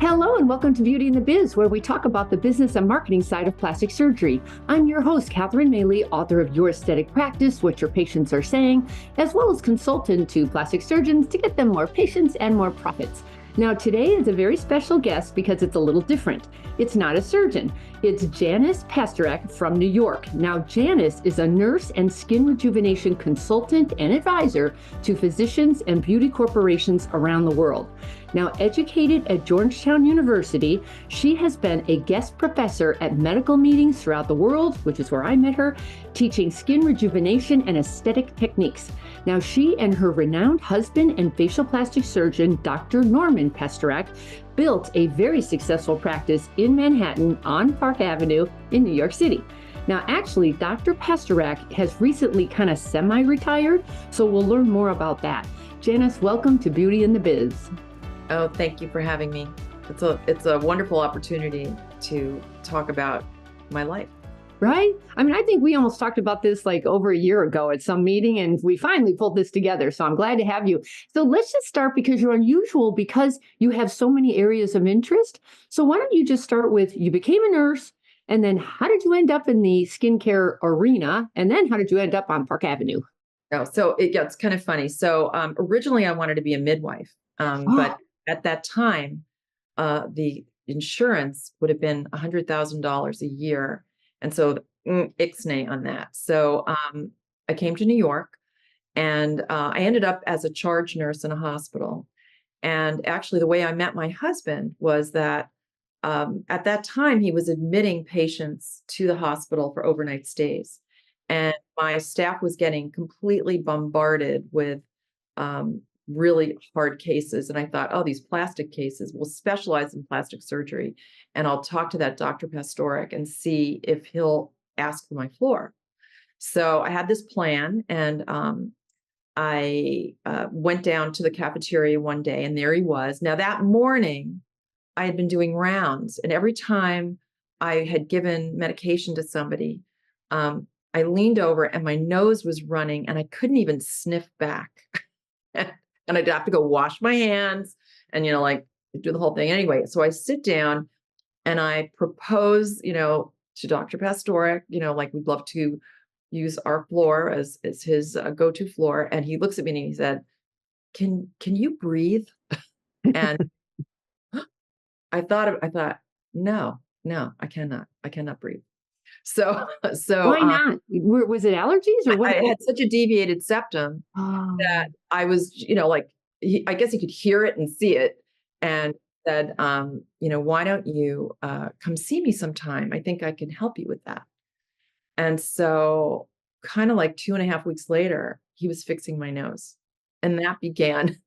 Hello and welcome to Beauty and the Biz, where we talk about the business and marketing side of plastic surgery. I'm your host, Catherine Maley, author of Your Aesthetic Practice, What Your Patients Are Saying, as well as consultant to plastic surgeons to get them more patients and more profits. Now, today is a very special guest because it's a little different. It's not a surgeon. It's Janice Pastorek from New York. Now, Janice is a nurse and skin rejuvenation consultant and advisor to physicians and beauty corporations around the world. Now, educated at Georgetown University, she has been a guest professor at medical meetings throughout the world, which is where I met her, teaching skin rejuvenation and aesthetic techniques. Now, she and her renowned husband and facial plastic surgeon, Dr. Norman Pastorek, built a very successful practice in Manhattan on Park Avenue in New York City. Now, actually, Dr. Pastorek has recently kind of semi-retired, so we'll learn more about that. Janice, welcome to Beauty and the Biz. Oh, thank you for having me. It's a wonderful opportunity to talk about my life. Right? I mean, I think we almost talked about this like over a year ago at some meeting, and we finally pulled this together. So I'm glad to have you. So let's just start because you're unusual because you have so many areas of interest. So why don't you just start with you became a nurse, and then how did you end up in the skincare arena? And then how did you end up on Park Avenue? Oh, so it gets kind of funny. So originally I wanted to be a midwife, but at that time, the insurance would have been $100,000 a year. And so ixnay on that. So I came to New York and I ended up as a charge nurse in a hospital. And actually the way I met my husband was that at that time he was admitting patients to the hospital for overnight stays. And my staff was getting completely bombarded with really hard cases. And I thought, oh, these plastic cases will specialize in plastic surgery. And I'll talk to that Dr. Pastorek and see if he'll ask for my floor. So I had this plan and I went down to the cafeteria one day and there he was. Now that morning I had been doing rounds and every time I had given medication to somebody, I leaned over and my nose was running and I couldn't even sniff back. And I'd have to go wash my hands and, like do the whole thing anyway. So I sit down and I propose, to Dr. Pastorek, like we'd love to use our floor as his go-to floor. And he looks at me and he said, can you breathe? And I thought, no, I cannot breathe. So Why not? Was it allergies or what? I had such a deviated septum that I was, I guess he could hear it and see it and said, why don't you come see me sometime? I think I can help you with that. And so kind of like 2.5 weeks later, he was fixing my nose. And that began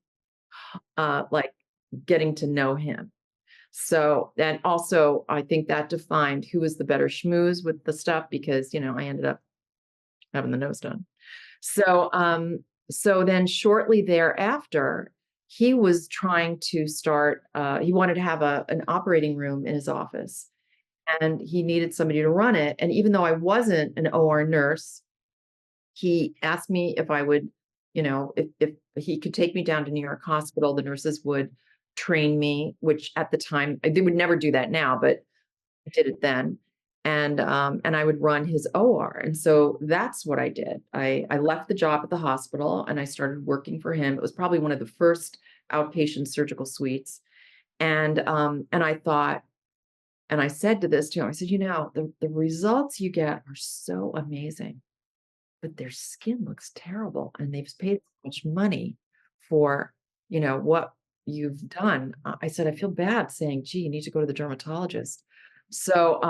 like getting to know him. So, and also I think that defined who was the better schmooze with the stuff because, I ended up having the nose done. So, so then shortly thereafter, he was trying to start, he wanted to have an operating room in his office and he needed somebody to run it. And even though I wasn't an OR nurse, he asked me if I would, if he could take me down to New York Hospital, the nurses would train me, which at the time, they would never do that now, but I did it then. And I would run his OR. And so that's what I did. I left the job at the hospital and I started working for him. It was probably one of the first outpatient surgical suites. And I thought, and I said to this to him, I said, the results you get are so amazing, but their skin looks terrible. And they've paid so much money for, what you've done. I said, I feel bad saying, gee, you need to go to the dermatologist. So,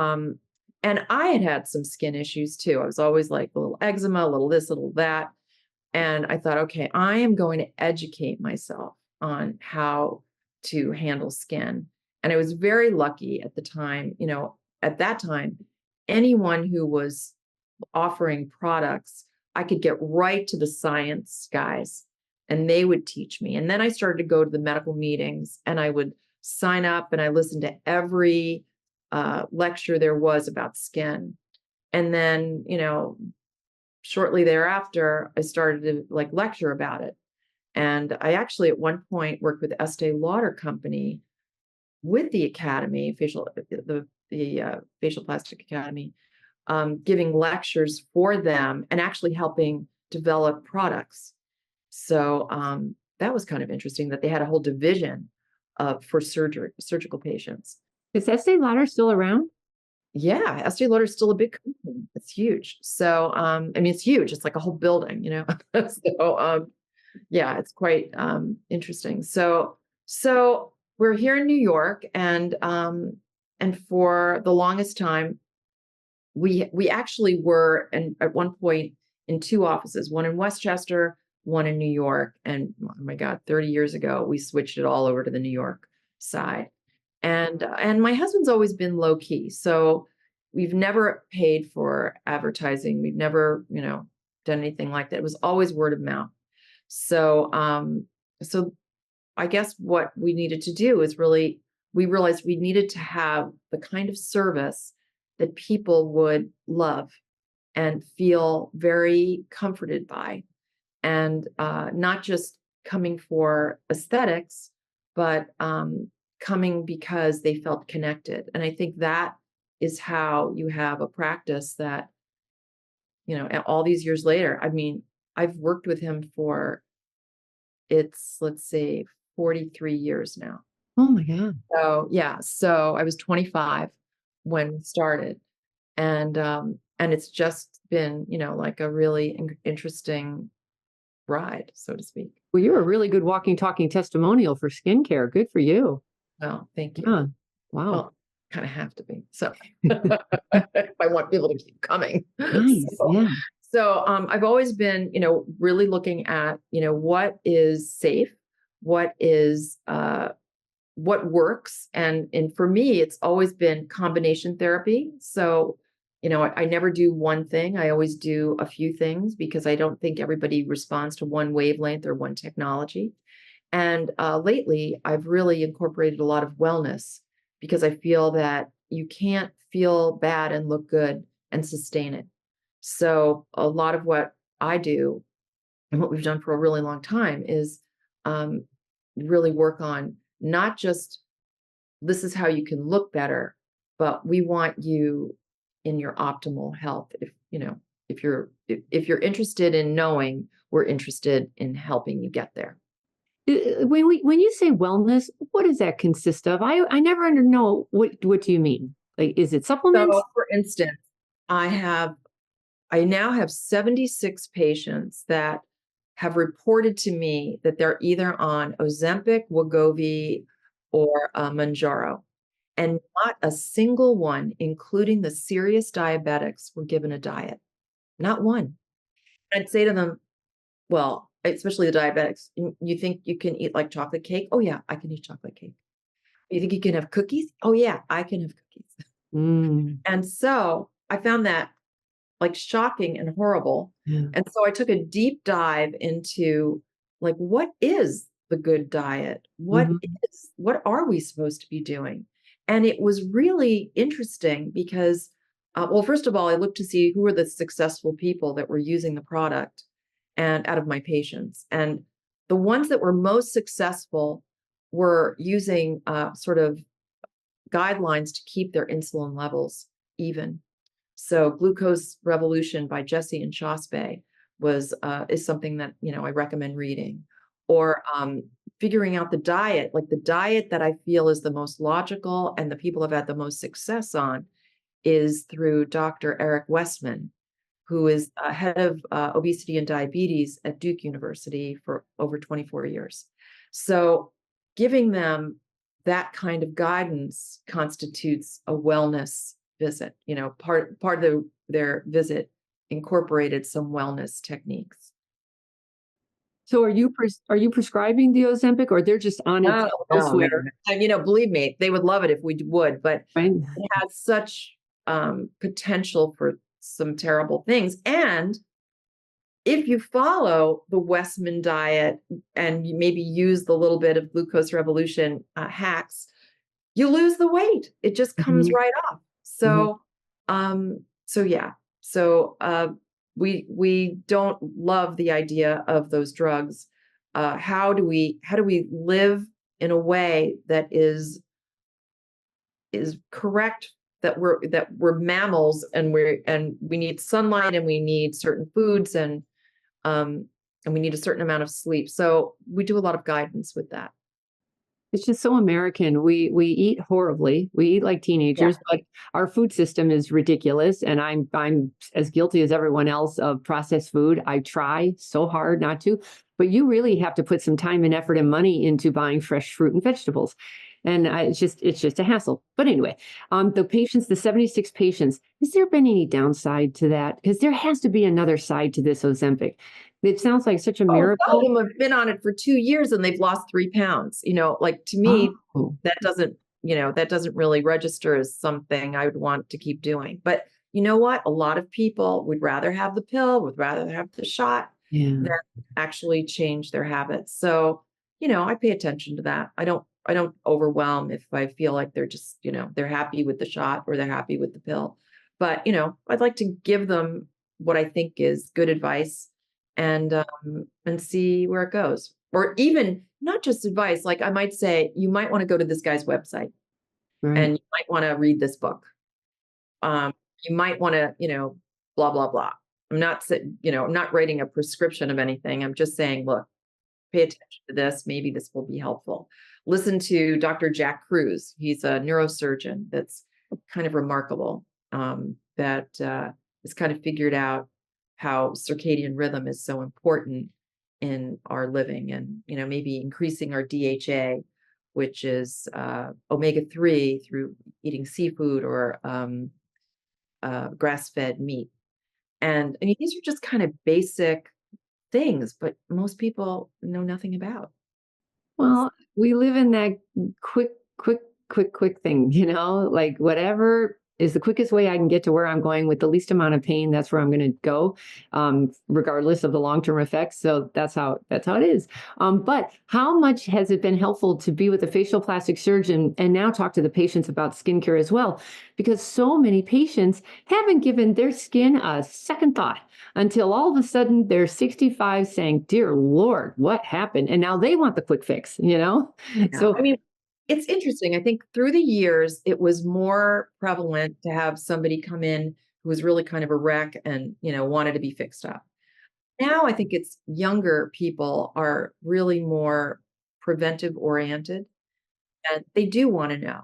and I had some skin issues too. I was always like a little eczema, a little this, a little that. And I thought, okay, I am going to educate myself on how to handle skin. And I was very lucky at the time, at that time, anyone who was offering products, I could get right to the science guys and they would teach me. And then I started to go to the medical meetings and I would sign up and I listened to every lecture there was about skin. And then, shortly thereafter, I started to lecture about it. And I actually at one point worked with Estee Lauder Company with the academy, the facial plastic academy, giving lectures for them and actually helping develop products. So that was kind of interesting that they had a whole division for surgical patients. Is Estee Lauder still around? Yeah, Estee Lauder is still a big company. It's huge. So I mean, it's huge. It's like a whole building, you know. So yeah, it's quite interesting. So we're here in New York, and for the longest time, we actually were at one point in two offices, one in Westchester, one in New York. And oh my God, 30 years ago, we switched it all over to the New York side. And my husband's always been low key. So we've never paid for advertising. We've never, done anything like that. It was always word of mouth. So so I guess what we needed to do is we realized we needed to have the kind of service that people would love and feel very comforted by, and not just coming for aesthetics, but coming because they felt connected. And I think that is how you have a practice that, all these years later, I mean, I've worked with him for, let's say, 43 years now. Oh my God. So yeah, so I was 25 when we started, and it's just been, like a really interesting ride, so to speak. Well, you're a really good walking, talking testimonial for skincare. Good for you. Well, thank you. Yeah. Wow. Well, kind of have to be. So if I want people to keep coming. Nice. So, Yeah. so I've always been, really looking at, what is safe, what is what works. And for me, it's always been combination therapy. So, I never do one thing. I always do a few things because I don't think everybody responds to one wavelength or one technology. And lately, I've really incorporated a lot of wellness because I feel that you can't feel bad and look good and sustain it. So a lot of what I do and what we've done for a really long time is um, really work on not just this is how you can look better, but we want you in your optimal health. If you're interested in knowing, we're interested in helping you get there. When you say wellness, what does that consist of? I never know what do you mean? Like, is it supplements? So, for instance, I now have 76 patients that have reported to me that they're either on Ozempic, Wegovy, or Manjaro, and not a single one, including the serious diabetics, were given a diet. Not one. I'd say to them, well, especially the diabetics, you think you can eat like chocolate cake? Oh yeah, I can eat chocolate cake. You think you can have cookies? Oh yeah, I can have cookies. Mm. And so I found that like shocking and horrible. Yeah. And so I took a deep dive into like, what is the good diet? Mhm. What are we supposed to be doing? And it was really interesting because, well, first of all, I looked to see who were the successful people that were using the product and out of my patients. And the ones that were most successful were using sort of guidelines to keep their insulin levels even. So Glucose Revolution by Jesse and Shospe is something that, I recommend reading. Or figuring out the diet, like the diet that I feel is the most logical and the people have had the most success on is through Dr. Eric Westman, who is head of obesity and diabetes at Duke University for over 24 years. So giving them that kind of guidance constitutes a wellness visit. Part of their visit incorporated some wellness techniques. So are you prescribing the Ozempic, or they're just on it Oh, no, elsewhere, man. And believe me, they would love it if we would, but right? it has such potential for some terrible things. And if you follow the Westman diet and you maybe use the little bit of Glucose Revolution hacks, you lose the weight. It just comes Mhm. right off. Mhm. So yeah. So we don't love the idea of those drugs. How do we live in a way that is is correct, that we're mammals, and we need sunlight, and we need certain foods, um and we need a certain amount of sleep. So we do a lot of guidance with that. It's just so American. We eat horribly. We eat like Yeah. teenagers, but our food system is ridiculous. And I'm as guilty as everyone else of processed food. I try so hard not to, but you really have to put some time and effort and money into buying fresh fruit and vegetables. And it's just a hassle. But anyway, the patients, the 76 patients, has there been any downside to that? Because there has to be another side to this Ozempic. It sounds like such a Oh, some of miracle. them have been on it for 2 years and they've lost 3 pounds. Like, to me, Oh, that doesn't really register as something I would want to keep doing. But you know what? A lot of people would rather have the pill, would rather have the shot yeah. than actually change their habits. So, I pay attention to that. I don't overwhelm if I feel like they're just, they're happy with the shot or they're happy with the pill. But, I'd like to give them what I think is good advice, and see where it goes. Or even not just advice, like I might say, you might want to go to this guy's website Right. and you might want to read this book. Um, you might want to, blah, blah, blah. I'm not writing a prescription of anything. I'm just saying, look, pay attention to this. Maybe this will be helpful. Listen to Dr. Jack Cruz. He's a neurosurgeon that's kind of remarkable, that has kind of figured out how circadian rhythm is so important in our living, and maybe increasing our DHA, which is omega-3 through eating seafood or grass-fed meat. And I mean, these are just kind of basic things, but most people know nothing about. Well, we live in that quick, quick, quick thing, like whatever is the quickest way I can get to where I'm going with the least amount of pain, that's where I'm going to go, regardless of the long-term effects. So that's how it is. But how much has it been helpful to be with a facial plastic surgeon and now talk to the patients about skincare as well? Because so many patients haven't given their skin a second thought until all of a sudden they're 65 saying, "Dear Lord, what happened?" And now they want the quick fix. Yeah. So, I mean, it's interesting. I think through the years, it was more prevalent to have somebody come in who was really kind of a wreck and, wanted to be fixed up. Now I think it's younger people are really more preventive oriented, and they do want to know.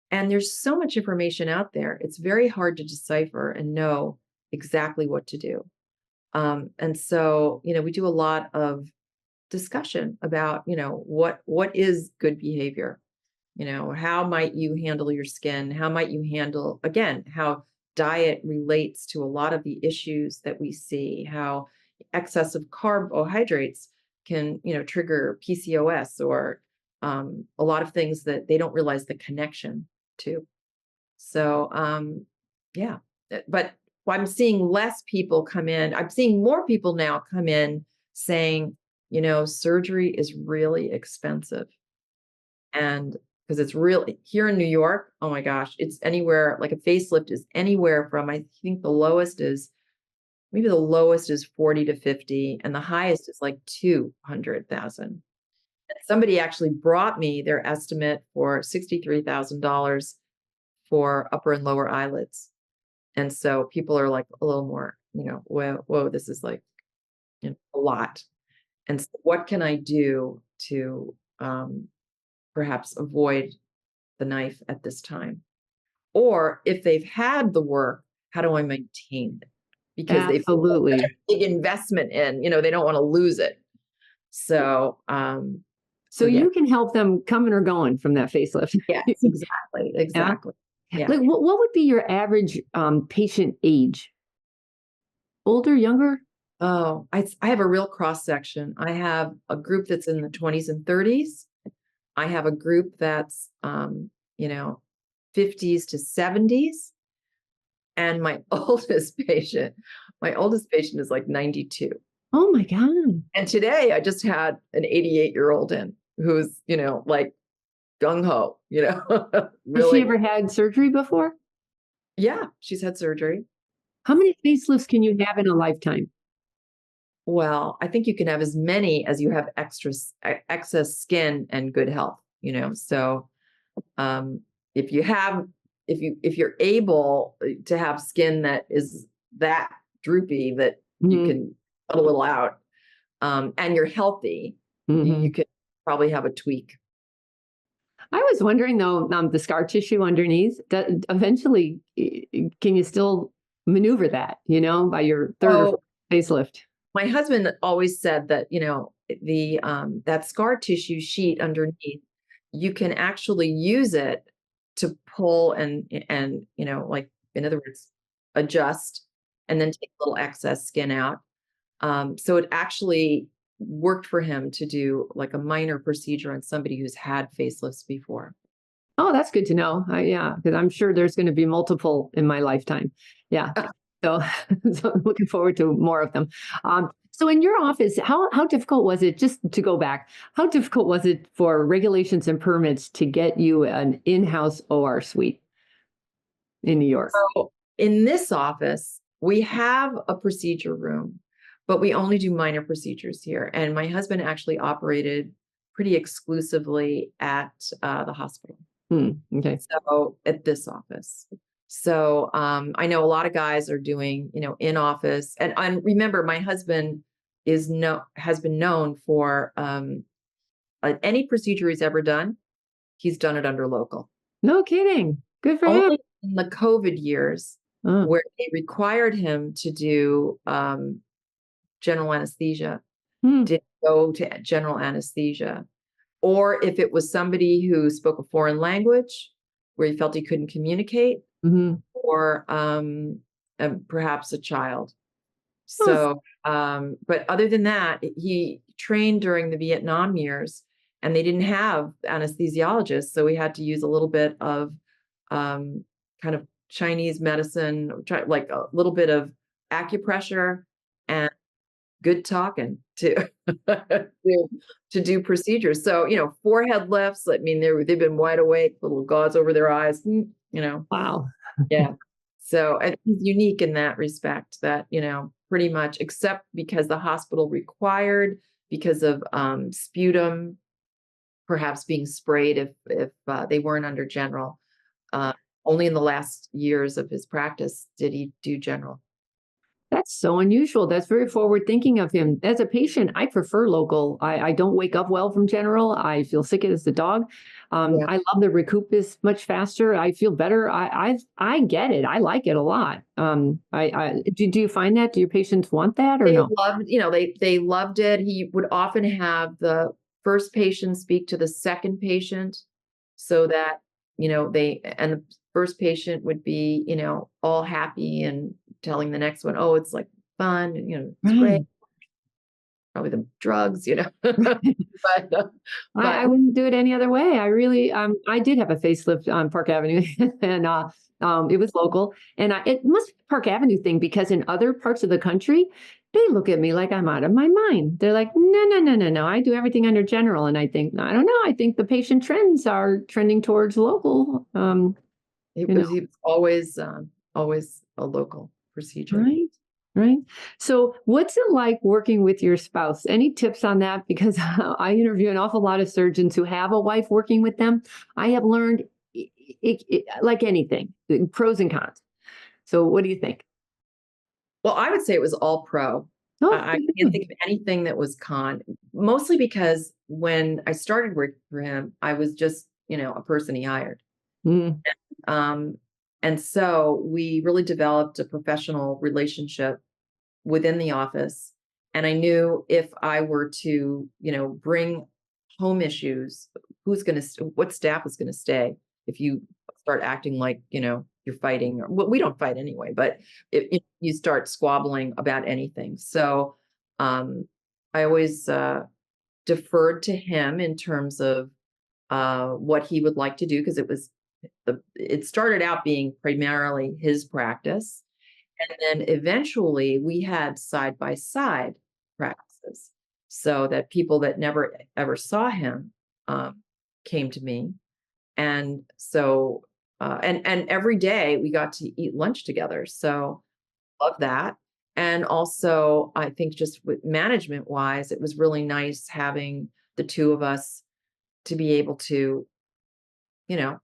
And there's so much information out there. It's very hard to decipher and know exactly what to do. And so, we do a lot of discussion about, what is good behavior. How might you handle your skin? How might you handle, again, how diet relates to a lot of the issues that we see, how excessive carbohydrates can, trigger PCOS, or a lot of things that they don't realize the connection to. So, yeah. But I'm seeing less people come in. I'm seeing more people now come in saying, surgery is really expensive. And because it's really here in New York, oh my gosh, it's anywhere, like a facelift is anywhere from, I think the lowest is 40 to 50, and the highest is like 200,000. And somebody actually brought me their estimate for $63,000 for upper and lower eyelids. And so people are like a little more, whoa, this is like, a lot. And so what can I do to perhaps avoid the knife at this time? Or if they've had the work, how do I maintain it? Because they've put such absolutely. a big investment in, they don't want to lose it. So, So yeah, you can help them coming or going from that facelift. yes, exactly, Yeah. exactly. Yeah. Like, what would be your average patient age? Older, younger? Oh, I have a real cross section. I have a group that's in the 20s and 30s. I have a group that's, you know, 50s to 70s. And my oldest patient is like 92. Oh my God. And today I just had an 88-year-old in who's, like gung ho, Has she really. ever had surgery before? Yeah, she's had surgery. How many facelifts can you have in a lifetime? Well, I think you can have as many as you have excess skin and good health. So, um, if you have, if you're able to have skin that is that droopy that you Hmm. can cut a little out, and you're healthy, you Hmm. could probably have a tweak. I was wondering though, the scar tissue underneath, eventually, can you still maneuver that, by your third or fourth So facelift? my husband always said that, the that scar tissue sheet underneath, you can actually use it to pull and like, in other words, adjust and then take a little excess skin out. So it actually worked for him to do like a minor procedure on somebody who's had facelifts before. Oh, that's good to know. Yeah, because I'm sure there's going to be multiple in my lifetime. Yeah. So, so I'm looking forward to more of them. So in your office, how difficult was it, just to go back, how difficult was it for regulations and permits to get you an in-house OR suite in New York? So in this office, we have a procedure room, but we only do minor procedures here. And my husband actually operated pretty exclusively at the hospital. Okay. So at this office. So I know a lot of guys are doing, in office. And remember, my husband has been known for any procedure he's ever done, he's done it under local. No kidding. Good for him. Only in the COVID years Uh, where they required him to do general anesthesia, hmm, did go to general anesthesia. Or if it was somebody who spoke a foreign language where he felt he couldn't communicate, mhm. or perhaps a child. Oh, So, but other than that, he trained during the Vietnam years, and they didn't have anesthesiologists, so we had to use a little bit of kind of Chinese medicine, like a little bit of acupressure and good talking to to do procedures. So, forehead lifts. I mean, they've been wide awake, little gauze over their eyes. wow. Yeah. So he's unique in that respect. That pretty much, except because the hospital required, because of sputum perhaps being sprayed if they weren't under general. Uh, Only in the last years of his practice did he do general. That's so unusual. That's very forward thinking of him. As a patient, I prefer local. I don't wake up well from general. I feel sick as a dog. Yeah. I love the recoup is much faster. I feel better. I get it. I like it a lot. Do you find that? Do your patients want that or They no? loved, they loved it. He would often have the first patient speak to the second patient so that, and the first patient would be, all happy and telling the next one, oh, it's like fun, and, it's great, Right. probably the drugs. But, I but wouldn't do it any other way. I really, I did have a facelift on Park Avenue, and it was local, and it must be a Park Avenue thing because in other parts of the country, they look at me like I'm out of my mind. They're like, no, no, no, no, no. I do everything under general, and I think, I don't know. I think the patient trends are trending towards local. You know. he was always a local procedure. Right. Right. So, what's it like working with your spouse? Any tips on that? Because I interview an awful lot of surgeons who have a wife working with them. I have learned, like anything, pros and cons. So, what do you think? Well, I would say it was all pro. Oh, I can't think of anything that was con, mostly because when I started working for him, I was just, a person he hired. mm, Um, and so we really developed a professional relationship within the office. And I knew if I were to, bring home issues, what staff is going to stay if you start acting like, you're fighting. Well, we don't fight anyway, but if you start squabbling about anything. So I always deferred to him in terms of what he would like to do, because it started out being primarily his practice, and then eventually we had side by side practices, so that people that never ever saw him came to me. And so and every day we got to eat lunch together. So love that. And also, I think just with management wise, it was really nice having the two of us to be able to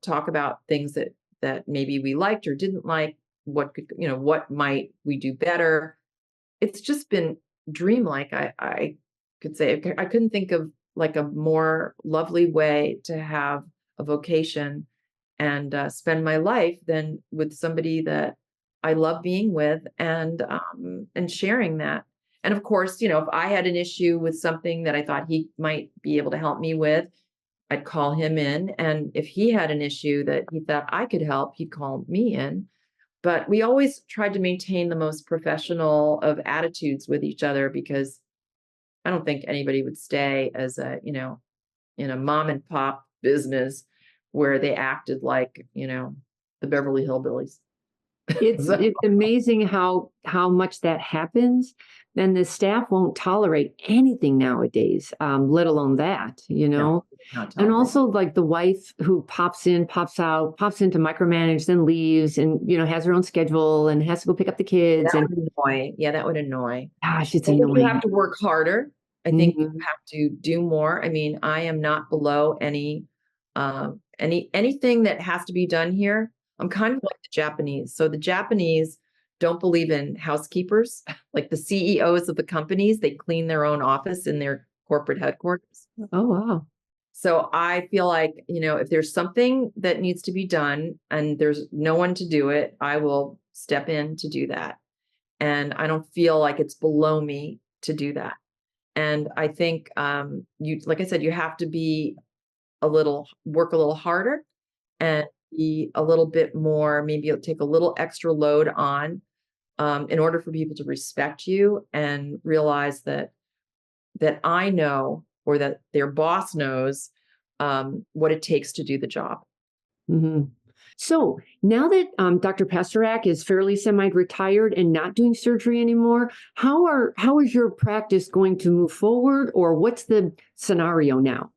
talk about things that maybe we liked or didn't like, what might we do better. It's just been dreamlike. I could say I couldn't think of like a more lovely way to have a vocation and spend my life than with somebody that I love being with and sharing that. And of course, if I had an issue with something that I thought he might be able to help me with, I'd call him in. And if he had an issue that he thought I could help, he'd call me in. But we always tried to maintain the most professional of attitudes with each other because I don't think anybody would stay as in a mom and pop business where they acted like, the Beverly Hillbillies. It's So, it's amazing how much that happens, and the staff won't tolerate anything nowadays, let alone that, no, not And tolerate. also like the wife who pops in, pops out, pops in to micromanage, then leaves, and has her own schedule and has to go pick up the kids. That And would annoy. Yeah, that would annoy. gosh, it's I think you have annoying. to work harder. I think you Mhm. have to do more. I mean, I am not below anything that has to be done here. I'm kind of like the Japanese. So the Japanese don't believe in housekeepers. Like the CEOs of the companies, they clean their own office in their corporate headquarters. Oh wow. So I feel like, if there's something that needs to be done and there's no one to do it, I will step in to do that. And I don't feel like it's below me to do that. And I think like I said, you have to work a little harder and be a little bit more, maybe it'll take a little extra load on in order for people to respect you and realize that I know or that their boss knows what it takes to do the job. hmm So now that Dr. Pastorak is fairly semi-retired and not doing surgery anymore, how is your practice going to move forward, or what's the scenario now?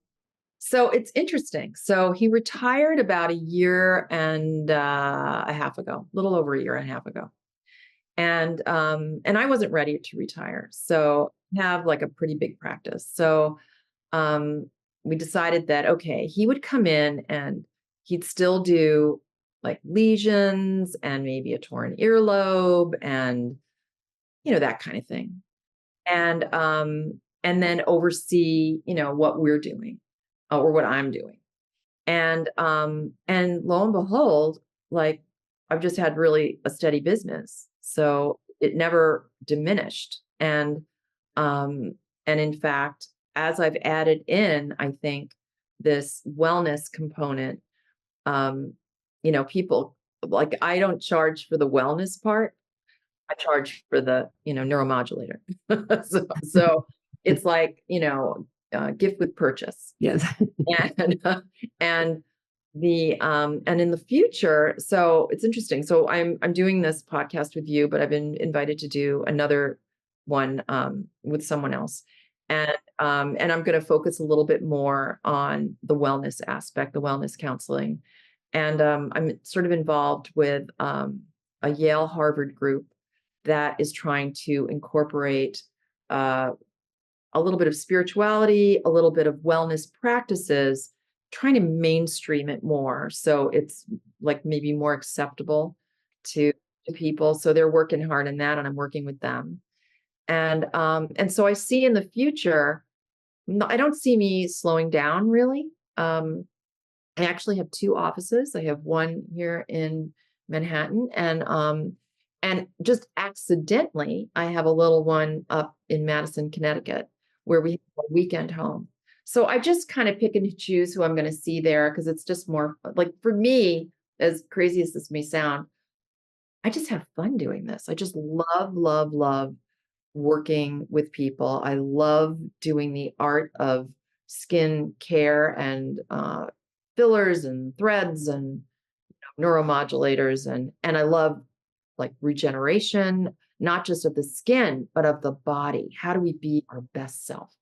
So it's interesting. So he retired about a year and a half ago, a little over a year and a half ago. And I wasn't ready to retire. So I have like a pretty big practice. So um we decided that okay, he would come in and he'd still do like lesions and maybe a torn earlobe and that kind of thing. And then oversee, what we're doing or what I'm doing. And lo and behold, like I've just had really a steady business. So it never diminished. Um, and in fact, as I've added in, I think this wellness component, um, people like I don't charge for the wellness part. I charge for the, neuromodulator. So it's like, gift with purchase. Yes. And and and in the future, so it's interesting. So I'm doing this podcast with you, but I've been invited to do another one with someone else. And I'm going to focus a little bit more on the wellness aspect, the wellness counseling. And I'm sort of involved with a Yale Harvard group that is trying to incorporate uh, a little bit of spirituality, a little bit of wellness practices, trying to mainstream it more. So it's like maybe more acceptable to people. So they're working hard on that and I'm working with them. And so I see in the future, I don't see me slowing down really. I actually have two offices. I have one here in Manhattan and just accidentally I have a little one up in Madison, Connecticut, where we have a weekend home. So I just kind of pick and choose who I'm going to see there because it's just more like for me, as crazy as this may sound, I just have fun doing this. I just love, love, love working with people. I love doing the art of skin care and fillers and threads and neuromodulators and I love like regeneration, not just of the skin, but of the body. How do we be our best self?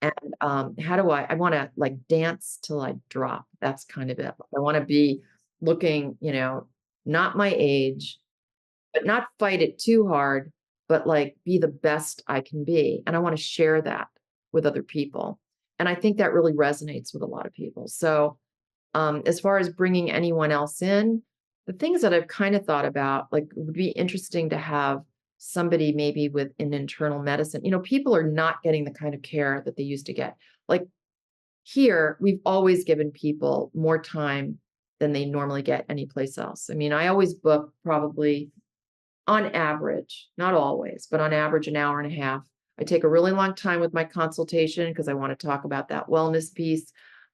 And how do I want to like dance till I drop. That's kind of it. I want to be looking, not my age, but not fight it too hard, but like be the best I can be. And I want to share that with other people. And I think that really resonates with a lot of people. So As far as bringing anyone else in, the things that I've kind of thought about, like, it would be interesting to have somebody maybe with an internal medicine. People are not getting the kind of care that they used to get. Like here, we've always given people more time than they normally get anyplace else. I mean, I always book probably on average, not always, but on average, an hour and a half. I take a really long time with my consultation because I want to talk about that wellness piece.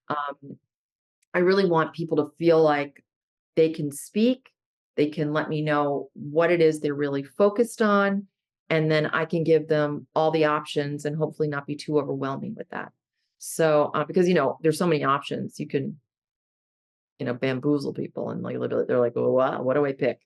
Um, I really want people to feel like they can speak, they can let me know what it is they're really focused on, and then I can give them all the options and hopefully not be too overwhelming with that. So, because there's so many options, you can bamboozle people and like literally they're like, oh, what do I pick?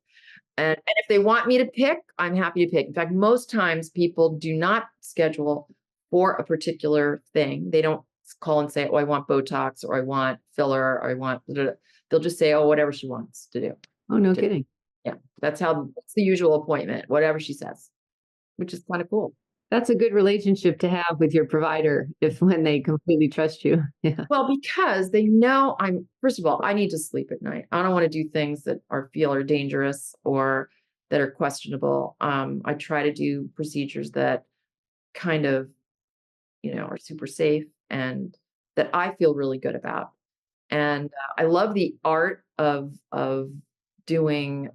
And if they want me to pick, I'm happy to pick. In fact, most times people do not schedule for a particular thing. They don't call and say, oh, I want Botox or I want filler or I want, they'll just say, oh, whatever she wants to do. Oh, no kidding. Yeah. That's the usual appointment, whatever she says, which is kind of cool. That's a good relationship to have with your provider when they completely trust you. Yeah. Well, because they know first of all, I need to sleep at night. I don't want to do things that feel are dangerous or that are questionable. I try to do procedures that kind of, are super safe and that I feel really good about. And I love the art of doing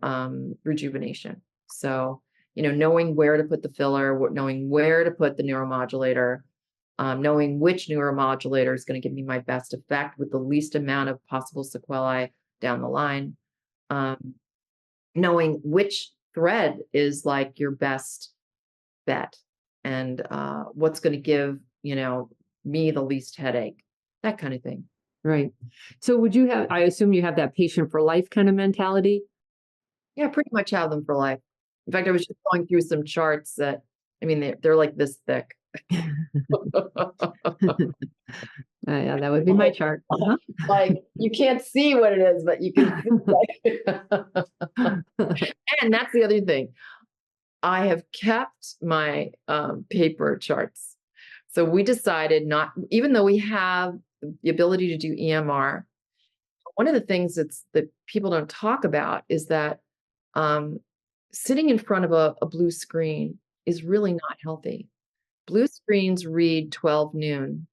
rejuvenation. So, knowing where to put the filler, knowing where to put the neuromodulator, knowing which neuromodulator is going to give me my best effect with the least amount of possible sequelae down the line, knowing which thread is like your best bet and what's going to give, me the least headache, that kind of thing. Right. So I assume you have that patient for life kind of mentality? Yeah, pretty much have them for life. In fact, I was just going through some charts that, I mean, they're like this thick. Yeah, that would be my chart. Uh-huh. Like you can't see what it is, but you can see. And that's the other thing. I have kept my paper charts. So we decided not, even though we have the ability to do EMR, one of the things that people don't talk about is that sitting in front of a blue screen is really not healthy. Blue screens read 12 noon,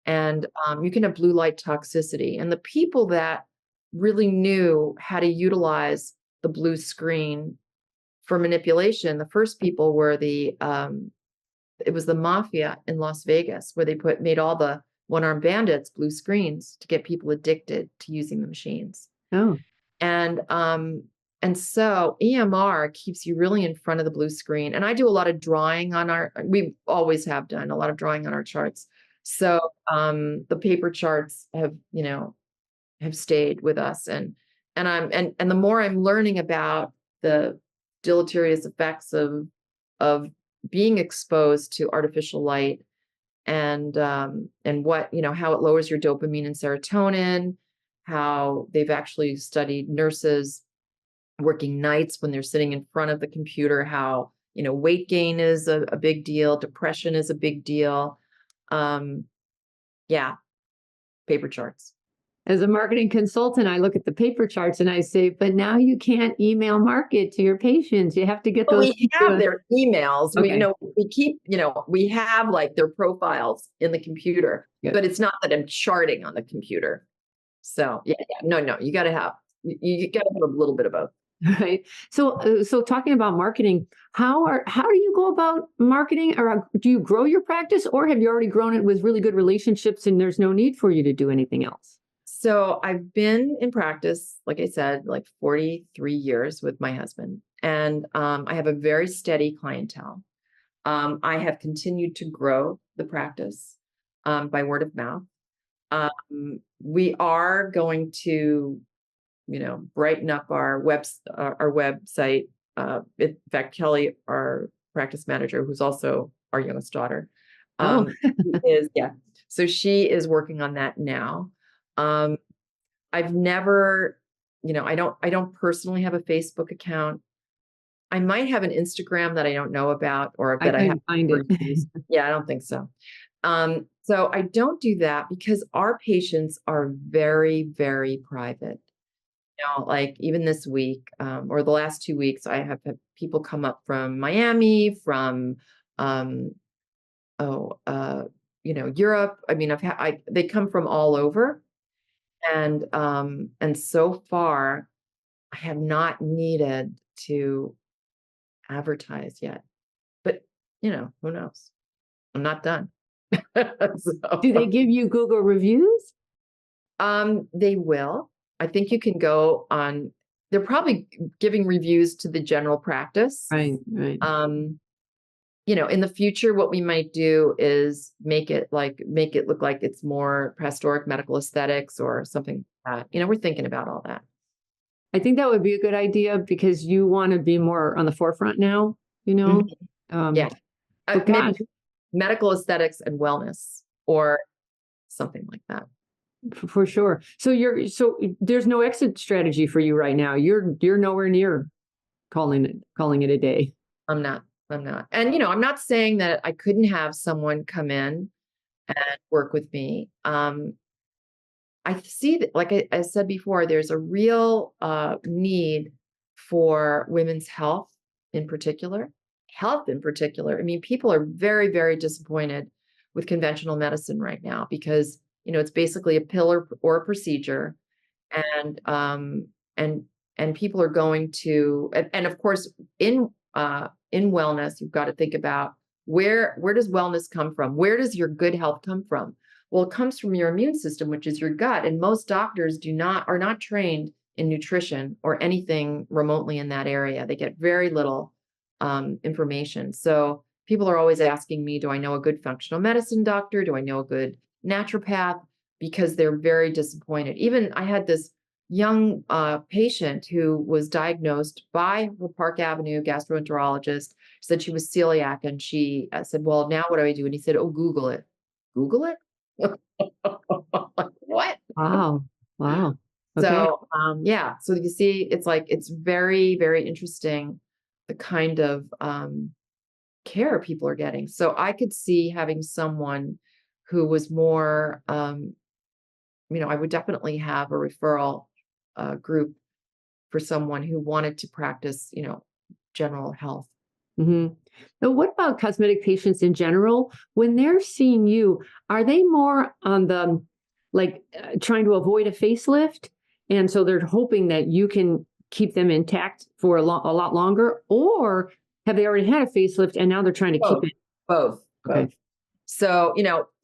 and you can have blue light toxicity. And the people that really knew how to utilize the blue screen for manipulation, the first people were it was the mafia in Las Vegas, where they made all the one-armed bandits blue screens to get people addicted to using the machines. Oh. And so EMR keeps you really in front of the blue screen. And I do a lot of drawing we always have done a lot of drawing on our charts. So the paper charts have stayed with us. And the more I'm learning about the deleterious effects of being exposed to artificial light and what, how it lowers your dopamine and serotonin, how they've actually studied nurses working nights when they're sitting in front of the computer, how, weight gain is a big deal. Depression is a big deal. Yeah. Paper charts. As a marketing consultant, I look at the paper charts and I say, but now you can't email market to your patients. You have to get those. We have their emails. Okay. We keep, we have like their profiles in the computer, but it's not that I'm charting on the computer. So no, you got to have a little bit of both. Right. So talking about marketing, how do you go about marketing, or do you grow your practice, or have you already grown it with really good relationships and there's no need for you to do anything else? So I've been in practice, like I said, like 43 years with my husband, and I have a very steady clientele. I have continued to grow the practice by word of mouth. We are going to, brighten up our website. In fact, Kelly, our practice manager, who's also our youngest daughter, so she is working on that now. I've never, I don't personally have a Facebook account. I might have an Instagram that I don't know about, or that I haven't find it. Yeah, I don't think so. So I don't do that because our patients are very, very private. Like even this week, or the last 2 weeks, I have had people come up from Miami, from um, oh, Europe. I mean, they come from all over, and so far, I have not needed to advertise yet. But who knows? I'm not done. Do they So, give you Google reviews? they will. I think you can go on. They're probably giving reviews to the general practice. Right, right. In the future, what we might do is make it look like it's more Pastorek medical aesthetics or something like that. We're thinking about all that. I think that would be a good idea because you want to be more on the forefront now, you know? Mhm. Um, Yeah. but Maybe gosh, medical aesthetics and wellness or something like that. for sure. So there's no exit strategy for you right now. You're nowhere near calling it a day. I'm not. I'm not. And I'm not saying that I couldn't have someone come in and work with me. I see that, like I said before, there's a real need for women's health in particular. Health in particular. I mean, people are very, very disappointed with conventional medicine right now because it's basically a pill or a procedure, and and and people are going to, and of course, in wellness, you've got to think about where does wellness come from? Where does your good health come from? Well, it comes from your immune system, which is your gut. And most doctors are not trained in nutrition or anything remotely in that area. They get very little information. So people are always asking me, do I know a good functional medicine doctor? Do I know a good naturopath? Because they're very disappointed. Even I had this young patient who was diagnosed by her Park Avenue gastroenterologist, said she was celiac. And she said, well, now what do I do? And he said, oh, Google it. Google it? What? Wow. Wow. Okay. So, yeah. So you see, it's very, very interesting the kind of care people are getting. So I could see having someone who was more, I would definitely have a referral group for someone who wanted to practice, general health. hmm But what about cosmetic patients in general? When they're seeing you, are they more on the trying to avoid a facelift? And so they're hoping that you can keep them intact for a lot longer, or have they already had a facelift and now they're trying to keep Both, it? both, Okay. both. So,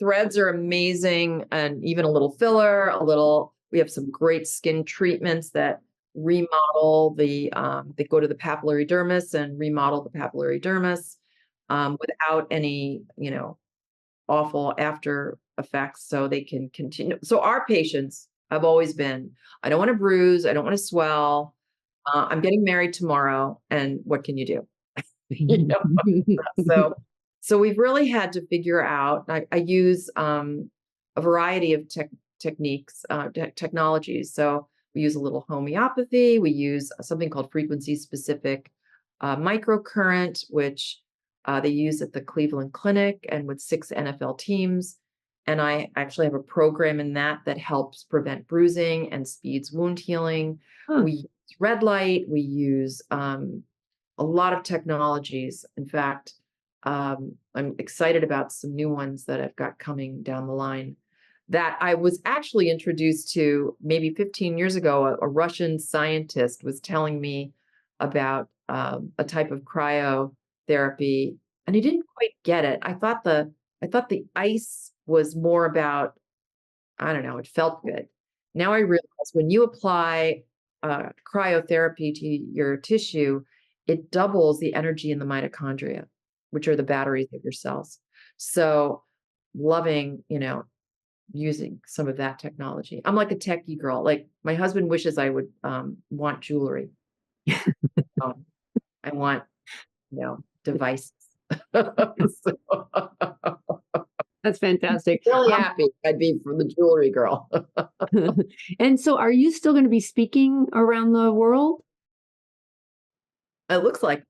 threads are amazing, and even a little filler, we have some great skin treatments that remodel they go to the papillary dermis and remodel the papillary dermis without any, awful after effects, so they can continue. So our patients have always been, I don't want to bruise, I don't want to swell. I'm getting married tomorrow, and what can you do? You know, so we've really had to figure out. I use a variety of techniques, technologies. So we use a little homeopathy. We use something called frequency specific microcurrent, which they use at the Cleveland Clinic and with 6 NFL teams. And I actually have a program in that helps prevent bruising and speeds wound healing. Huh. We use red light. We use a lot of technologies. In fact, I'm excited about some new ones that I've got coming down the line that I was actually introduced to maybe 15 years ago. A Russian scientist was telling me about a type of cryotherapy, and he didn't quite get it. I thought the ice was more about, I don't know, it felt good. Now I realize when you apply cryotherapy to your tissue, it doubles the energy in the mitochondria, which are the batteries of your cells. So loving, using some of that technology. I'm like a techie girl. Like my husband wishes I would want jewelry. Um, I want, devices. So, That's fantastic. really happy I'd be for the jewelry girl. And so are you still going to be speaking around the world? It looks like.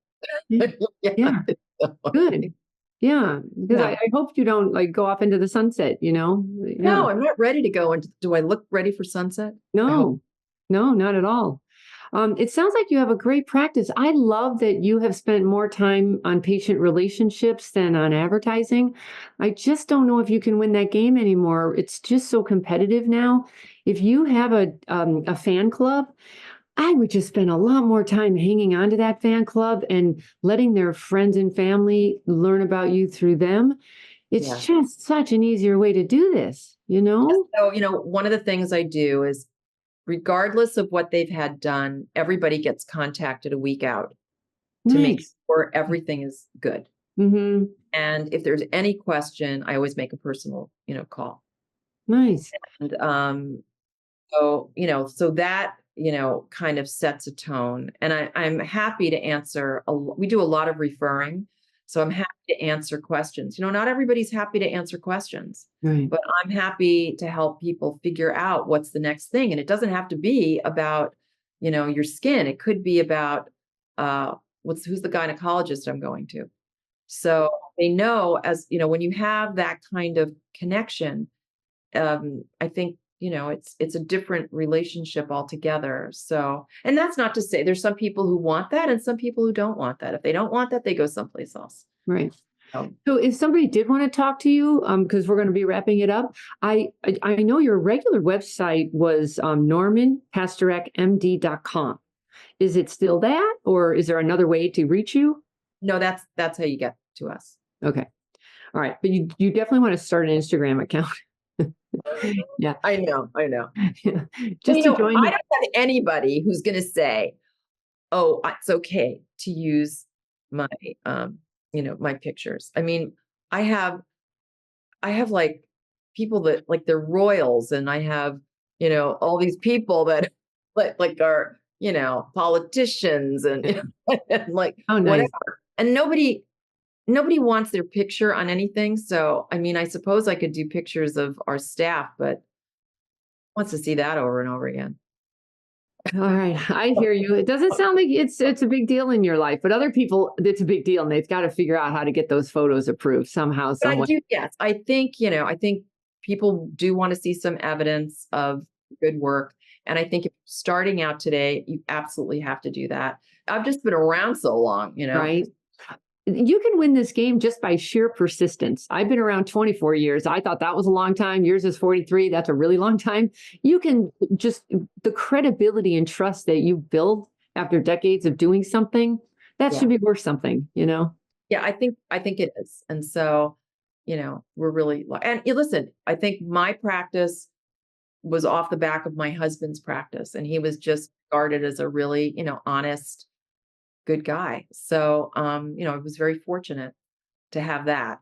Yeah. Yeah. Good. Yeah, because Yeah. I hope you don't like go off into the sunset, you know? Yeah. No, I'm not ready to go. And do I look ready for sunset? I hope. No, no, not at all. It sounds like you have a great practice. I love that you have spent more time on patient relationships than on advertising. I just don't know if you can win that game anymore. It's just so competitive now. If you have a fan club, I would just spend a lot more time hanging on to that fan club and letting their friends and family learn about you through them. It's Yeah. just such an easier way to do this, you know? So, one of the things I do is, regardless of what they've had done, everybody gets contacted a week out to make Nice. sure everything is good. Mm-hmm. And if there's any question, I always make a personal, call. Nice. And so that, kind of sets a tone. And I'm happy to answer. We do a lot of referring. So I'm happy to answer questions. Not everybody's happy to answer questions, Right. but I'm happy to help people figure out what's the next thing. And it doesn't have to be about, your skin. It could be about who's the gynecologist I'm going to. So they know, as when you have that kind of connection, I think, it's a different relationship altogether. So, and that's not to say there's some people who want that and some people who don't want that. If they don't want that, they go someplace else. Right. So, So if somebody did want to talk to you, because we're going to be wrapping it up, I know your regular website was normanpastorekmd.com. Is it still that, or is there another way to reach you? no, that's how you get to us. Okay. All right. But you definitely want to start an Instagram account. Yeah. I know. Yeah. But, Just to join. I don't have anybody who's going to say, "Oh, it's okay to use my, my pictures." I mean, I have like people that like they're royals, and I have, all these people that like are, politicians and, and like Oh, nice. whatever. And nobody wants their picture on anything. So, I mean, I suppose I could do pictures of our staff, but wants to see that over and over again. All right. I hear you. It doesn't sound like it's a big deal in your life, but other people, it's a big deal, and they've got to figure out how to get those photos approved somehow, But some way. yes, I think, I think people do want to see some evidence of good work. And I think if you're starting out today, you absolutely have to do that. I've just been around so long, Right. You can win this game just by sheer persistence. I've been around 24 years. I thought that was a long time. Yours is 43. That's a really long time. You can just, the credibility and trust that you build after decades of doing something, that Yeah. should be worth something, Yeah, I think it is. And so, we're really, and listen, I think my practice was off the back of my husband's practice, and he was just regarded as a really, honest, good guy. So, I was very fortunate to have that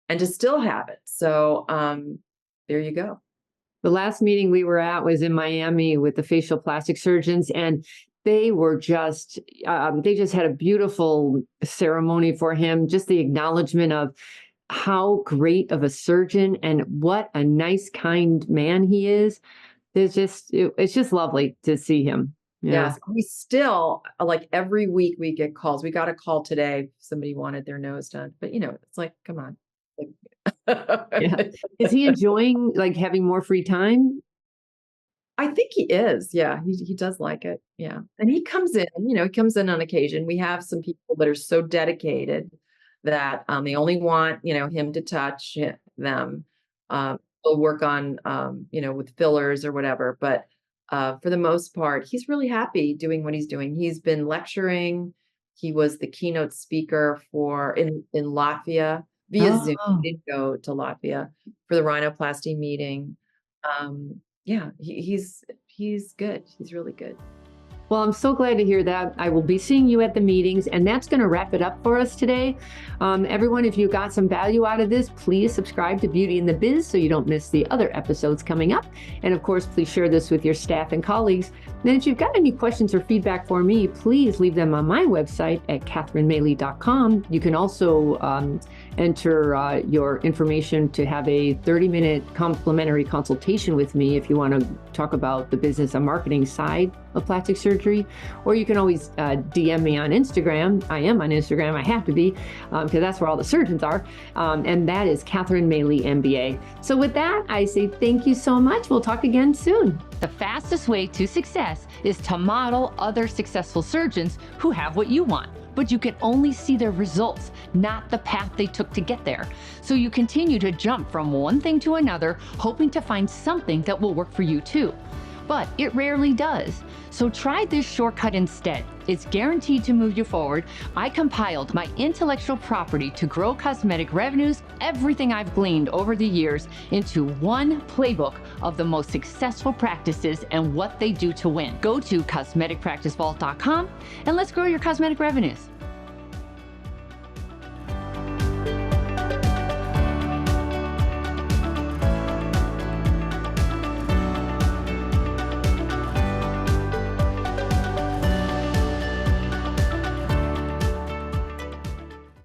and to still have it. So, there you go. The last meeting we were at was in Miami with the facial plastic surgeons, and they were just, they just had a beautiful ceremony for him, just the acknowledgement of how great of a surgeon and what a nice, kind man he is. It's just lovely to see him. Yeah. Yes, we still like every week we get calls. We got a call today. Somebody wanted their nose done, but it's like, come on. Yeah. Is he enjoying like having more free time? I think he is. Yeah, he does like it. Yeah, and he comes in. He comes in on occasion. We have some people that are so dedicated that they only want him to touch them. They'll work on with fillers or whatever, but for the most part, he's really happy doing what he's doing. He's been lecturing. He was the keynote speaker in Latvia via Zoom. Oh. He didn't go to Latvia for the rhinoplasty meeting. Yeah, he's good. He's really good. Well, I'm so glad to hear that. I will be seeing you at the meetings, and that's going to wrap it up for us today. Everyone, if you got some value out of this, please subscribe to Beauty in the Biz so you don't miss the other episodes coming up. And of course, please share this with your staff and colleagues. And if you've got any questions or feedback for me, please leave them on my website at catherinemaley.com. You can also enter your information to have a 30-minute complimentary consultation with me if you want to talk about the business and marketing side of plastic surgery. surgery, or you can always DM me on Instagram. I am on Instagram. I have to be, because that's where all the surgeons are. And that is Catherine Maley, MBA. So with that, I say thank you so much. We'll talk again soon. The fastest way to success is to model other successful surgeons who have what you want. But you can only see their results, not the path they took to get there. So you continue to jump from one thing to another, hoping to find something that will work for you too. But it rarely does. So try this shortcut instead. It's guaranteed to move you forward. I compiled my intellectual property to grow cosmetic revenues, everything I've gleaned over the years, into one playbook of the most successful practices and what they do to win. Go to cosmeticpracticevault.com and let's grow your cosmetic revenues.